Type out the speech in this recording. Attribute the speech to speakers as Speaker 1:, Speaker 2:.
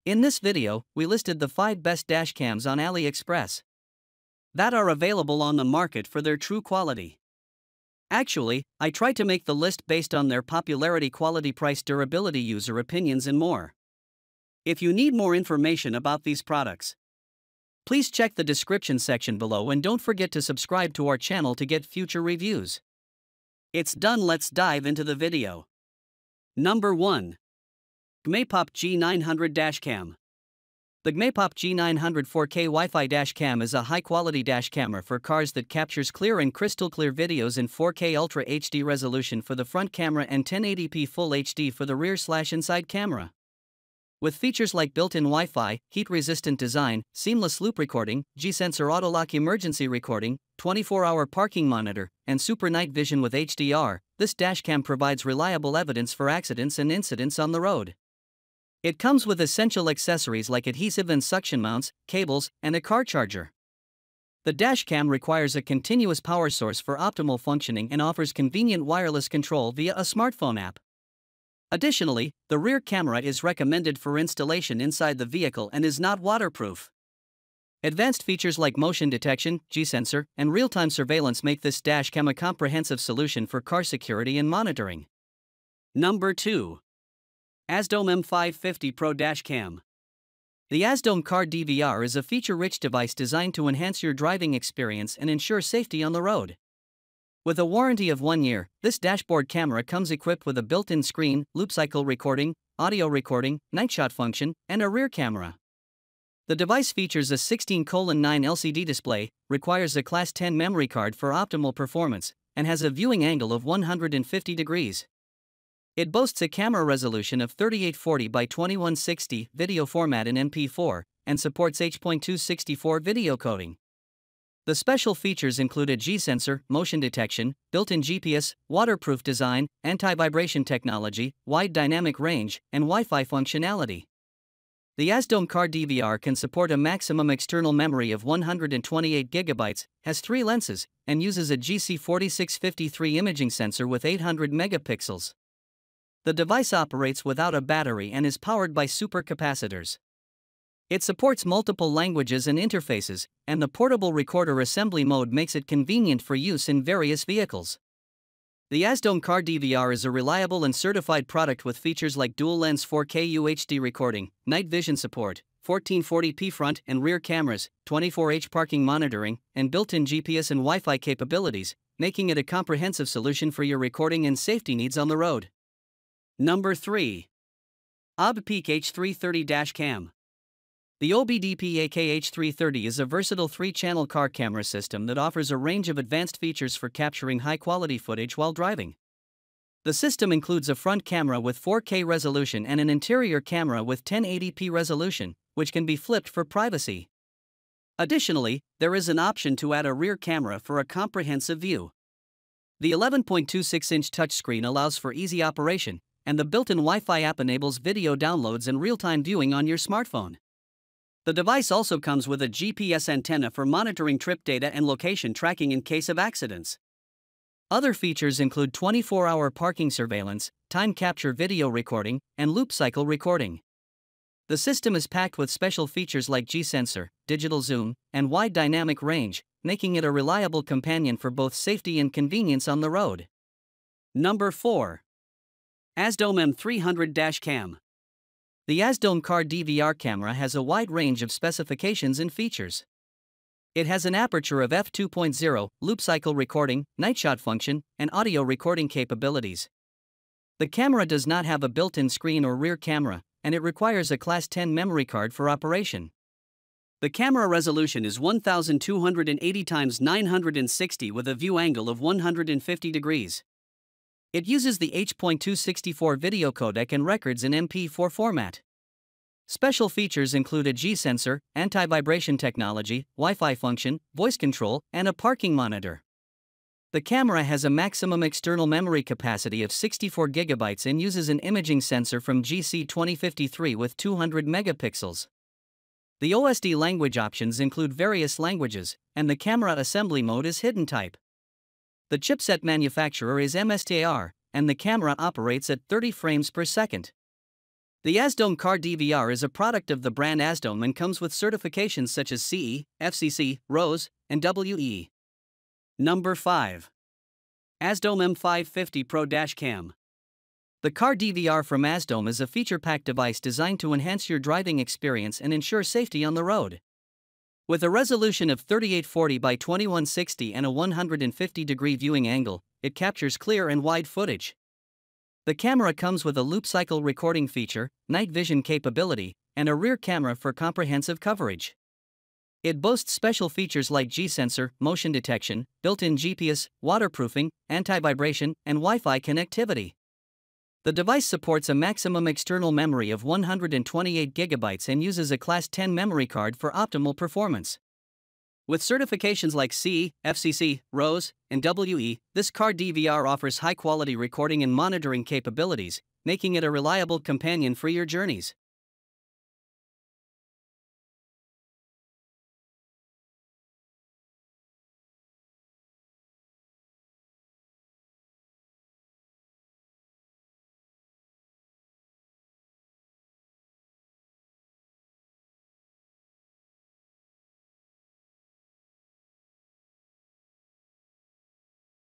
Speaker 1: In this video, we listed the 5 best dashcams on Aliexpress that are available on the market for their true quality. Actually, I tried to make the list based on their popularity, quality, price, durability, user opinions, and more. If you need more information about these products, please check the description section below and don't forget to subscribe to our channel to get future reviews. It's done, let's dive into the video. Number 1. GMAIPOP G900 Dashcam. The GMAIPOP G900 4K Wi-Fi dashcam is a high-quality dash camera for cars that captures clear and crystal-clear videos in 4K Ultra HD resolution for the front camera and 1080p Full HD for the rear/inside camera. With features like built-in Wi-Fi, heat-resistant design, seamless loop recording, G-sensor auto-lock emergency recording, 24-hour parking monitor, and super night vision with HDR, this dashcam provides reliable evidence for accidents and incidents on the road. It comes with essential accessories like adhesive and suction mounts, cables, and a car charger. The dashcam requires a continuous power source for optimal functioning and offers convenient wireless control via a smartphone app. Additionally, the rear camera is recommended for installation inside the vehicle and is not waterproof. Advanced features like motion detection, G-sensor, and real-time surveillance make this dashcam a comprehensive solution for car security and monitoring. Number 2. AZDOME M550 Pro Dashcam. The AZDOME Car DVR is a feature-rich device designed to enhance your driving experience and ensure safety on the road. With a warranty of 1 year, this dashboard camera comes equipped with a built-in screen, loop cycle recording, audio recording, night shot function, and a rear camera. The device features a 16:9 LCD display, requires a Class 10 memory card for optimal performance, and has a viewing angle of 150 degrees. It boasts a camera resolution of 3840 by 2160 video format in MP4 and supports H.264 video coding. The special features include a G-sensor, motion detection, built-in GPS, waterproof design, anti-vibration technology, wide dynamic range, and Wi-Fi functionality. The AZDOME Car DVR can support a maximum external memory of 128 GB, has 3 lenses, and uses a GC4653 imaging sensor with 800 megapixels. The device operates without a battery and is powered by supercapacitors. It supports multiple languages and interfaces, and the portable recorder assembly mode makes it convenient for use in various vehicles. The AZDOME Car DVR is a reliable and certified product with features like dual-lens 4K UHD recording, night vision support, 1440p front and rear cameras, 24H parking monitoring, and built-in GPS and Wi-Fi capabilities, making it a comprehensive solution for your recording and safety needs on the road. Number 3. OBDPEAK H330 Dashcam. The OBDPEAK H330 is a versatile 3-channel car camera system that offers a range of advanced features for capturing high-quality footage while driving. The system includes a front camera with 4K resolution and an interior camera with 1080p resolution, which can be flipped for privacy. Additionally, there is an option to add a rear camera for a comprehensive view. The 11.26-inch touchscreen allows for easy operation, and the built-in Wi-Fi app enables video downloads and real-time viewing on your smartphone. The device also comes with a GPS antenna for monitoring trip data and location tracking in case of accidents. Other features include 24-hour parking surveillance, time capture video recording, and loop cycle recording. The system is packed with special features like G-sensor, digital zoom, and wide dynamic range, making it a reliable companion for both safety and convenience on the road. Number 4. AZDOME M300 Dashcam. The AZDOME Car DVR camera has a wide range of specifications and features. It has an aperture of f2.0, loop cycle recording, night shot function, and audio recording capabilities. The camera does not have a built-in screen or rear camera, and it requires a Class 10 memory card for operation. The camera resolution is 1280 x 960 with a view angle of 150 degrees. It uses the H.264 video codec and records in MP4 format. Special features include a G-sensor, anti-vibration technology, Wi-Fi function, voice control, and a parking monitor. The camera has a maximum external memory capacity of 64 GB and uses an imaging sensor from GC2053 with 200 megapixels. The OSD language options include various languages, and the camera assembly mode is hidden type. The chipset manufacturer is MSTAR, and the camera operates at 30 frames per second. The AZDOME car DVR is a product of the brand AZDOME and comes with certifications such as CE, FCC, RoHS, and WE. Number 5. AZDOME M550 Pro Dashcam. The car DVR from AZDOME is a feature-packed device designed to enhance your driving experience and ensure safety on the road. With a resolution of 3840 by 2160 and a 150-degree viewing angle, it captures clear and wide footage. The camera comes with a loop cycle recording feature, night vision capability, and a rear camera for comprehensive coverage. It boasts special features like G-sensor, motion detection, built-in GPS, waterproofing, anti-vibration, and Wi-Fi connectivity. The device supports a maximum external memory of 128 GB and uses a Class 10 memory card for optimal performance. With certifications like CE, FCC, RoHS, and WE, this car DVR offers high-quality recording and monitoring capabilities, making it a reliable companion for your journeys.